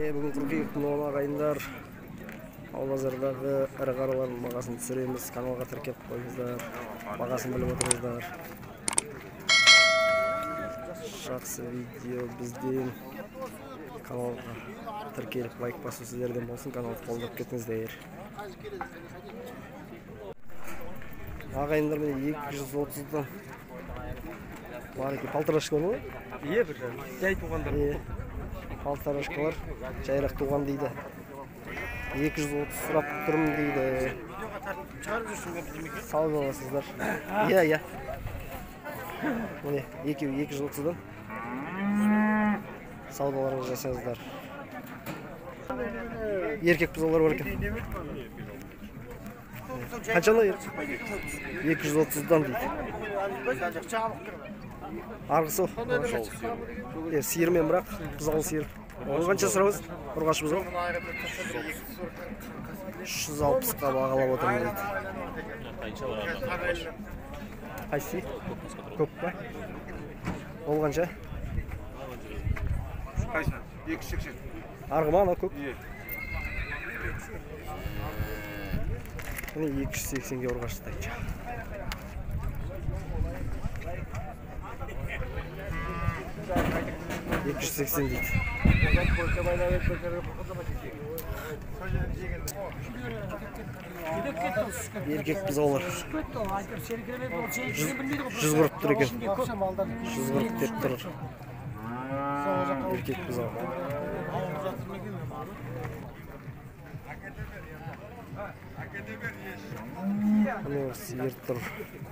Бүгін қыркүйектің 10 ағайындар Албазардағы ірі қаралардың бағасын түсіреміз. Каналға тіркеп қойыңыздар, бағасын біліп отырыңыздар. Жақсы видео бізден. Каналға тіркеліп лайк басу сіздерден болсын, каналды қолдап кетіңіздер. Ағайындар мен 230-дан бар екен. Полторашка ма? Ие бір жай туғандар. Полторашкалар жайрақ туған дейді. 230 сұрап тұрмын дейді. Сау боласыздар. Иә. Міне, 230-дан саудаларыңыз жасаңыздар. Еркек бұзаулар бар екен. Қаншаны? 230-дан дейді. Арғысы сиырмен бірақ, бұзаулы сиыр. Оны қанша сұрауыз? Ұрғаш бұзау? 360-қа бағалап отырмын дейді. Қайсы? Көп па? Ол қанша? Қайсы? 280. Арғы ма, ана көп? Міне 280-ге ұрғаштайды. $280 дейді. Еркек бұзаулар 140 тұр екен. 140 деп тұр. Еркек бұзау. Міне сиыр тұр.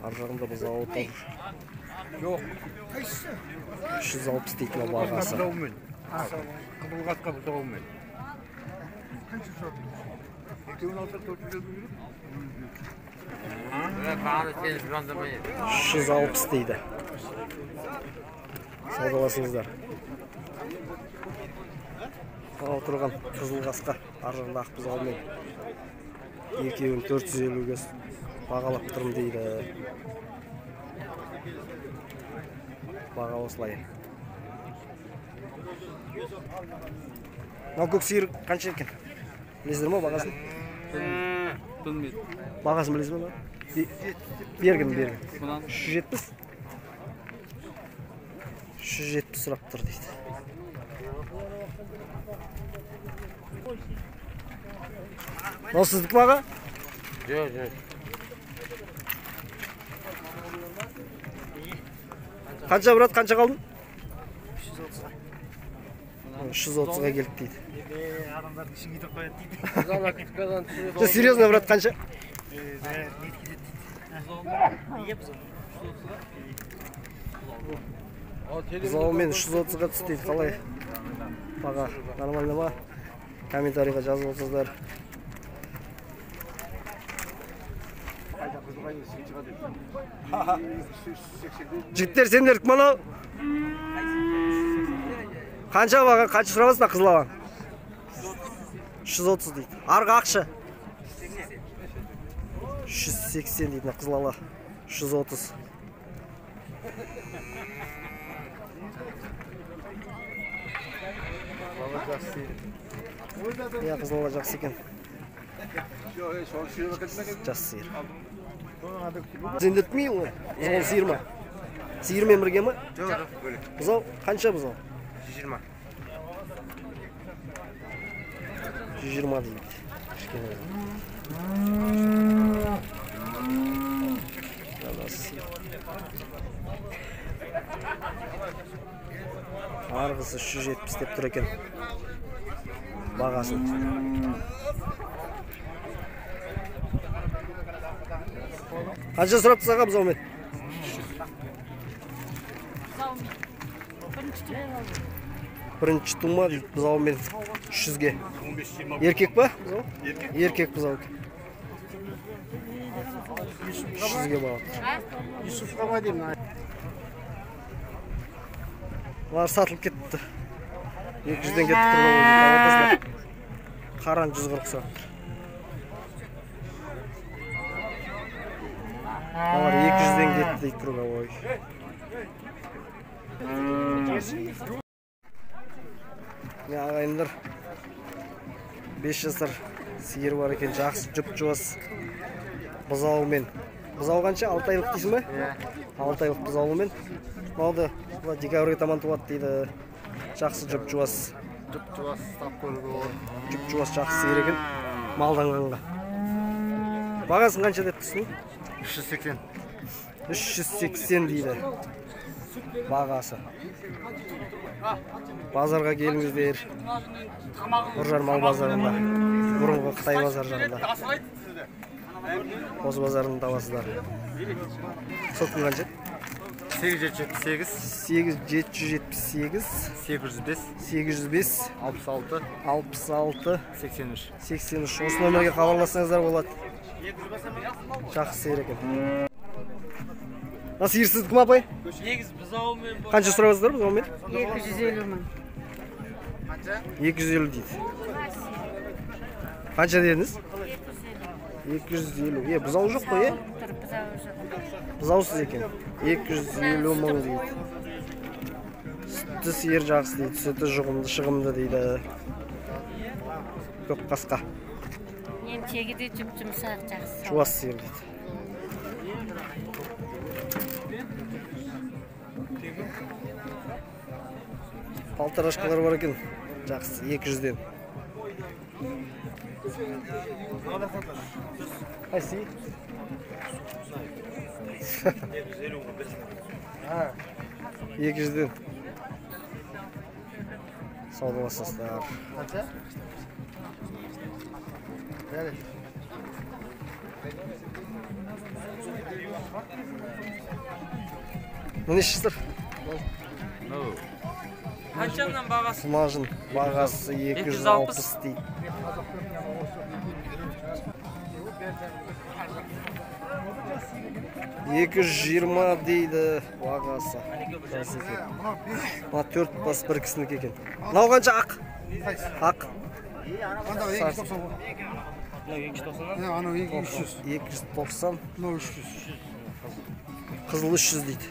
Ар жағында бұзау тұр. 360 дейтін бағасы. Қыбылғатқа бұзауымен. 360 дейді. Саудаласыңыздар. Ал тұрған қызыл қасқа ар жағында ақ бұзаумен екеуін 450-ге бағалап тұрмын дейді. Баға осылай. Мынау көк сиыр қанша екен? Білесіздер ме бағасын? Білмейді. Бағасын білесіз ме? Берген. 370? 370 сұрап тұр дейді. Мынау сіздік баға? Жоқ. 'Қанша қалдың? 330-ға келіп дейді. Адамдардың ішін кетіп қояды дейді. Серьезно, брат, қанша? Бұзаумен 330-ға түсті дейді. Қалай? Баға нормально ма? Комментарийға жазып отырсыздар. Жігіттер, сендер кім анау? Қанша баға, қанша сұрабасына қызыл алаң? 330 дейді. Арғы ақшы? 380 дейді қызыл ала. 330. Я қызыл ала жақсы екен. Жақсы сиыр. Сен өтмей ол? Бұзау сиыр ма? Сиырмен бірге ма? Жоқ, бөлек. Бұзау? Қанша бұзау? 120. 120 дейді. Арғысы 370 деп тұр екен. Бағасын. Қанша сұрапты саға бұзаумен? Бірінші тума дейді бұзаумен 300-ге. Еркек па? Еркек бұзау. 300-ге бағып. Олар сатылып кетті. 200-ден кетті тұрмай. Қаран 140 сұрапты. Олар 200-ден кетті дейді тұрмай. Ағайындар 5 жасар сиыр бар екен, жақсы жұп-жуас бұзауымен. Бұзау қанша? 6 айлық дейсің бе? 6 айлық бұзауымен. Мынауды декабрьге таман туады дейді. Жақсы жұп-жуас. Жұп-жуас тап көргі ол. Жұп-жуас жақсы сиыр екен. Малданғанға. Бағасын қанша деп тұрсың? 380. 380 дейді. Бағасы. Базарға келіңіздер. Үржар мал базарында. Бұрынғы Қытай базар жағында. Осы базарында табасыздар. Сотын қанша? 878. 8778 805. 805 66. 66 83. 83. Осы нөмерге хабарлассаңыздар болады. Жақсы сиыр екен. Мына сиыр сіздікі ме, апай? Қанша сұрап бұзаумен? 250 мың. 250 дейді. Қанша дедіңіз? 250. Бұзау жоқ қой, бұзаусыз екен. 250 мың дейді. Сүтті сиыр жақсы дейді. Сүті жұғымды, шығымды дейді. Көп қасқа. Емшегі де жұмсақ жақсы. Жуас сиыр дейді. Палтарашқалар бар екен. Жақсы, 200-ден. Қайсы? 200-ден. Саудаласыздар. Нешесіздер? Қаншамнан бағасы? Құмажын бағасы 260 дейді. 220 дейді бағасы. Мына 4 бас бір кісінікі екен. Мынау қанша ақ? Ақ. 290. Қызыл 300 дейді.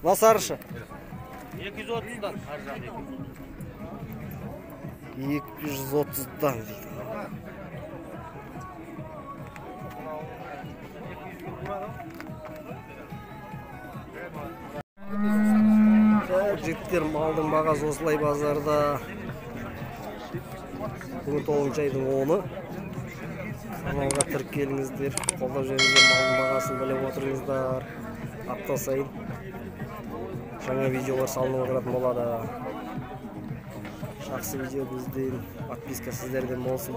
Мына сарышы? 230-дан. 230-дан дейді. Жігіттер, малдың бағасы осылай базарда. Бүгін 9 айдың 10-ы. Каналға тіркеліңіздер, қолдап жүріңіздер, малдың бағасын біліп отырыңыздар. Апта сайын жаңа видеолар салынып отыратын болады. Жақсы видео бізден, подписка сіздерден болсын.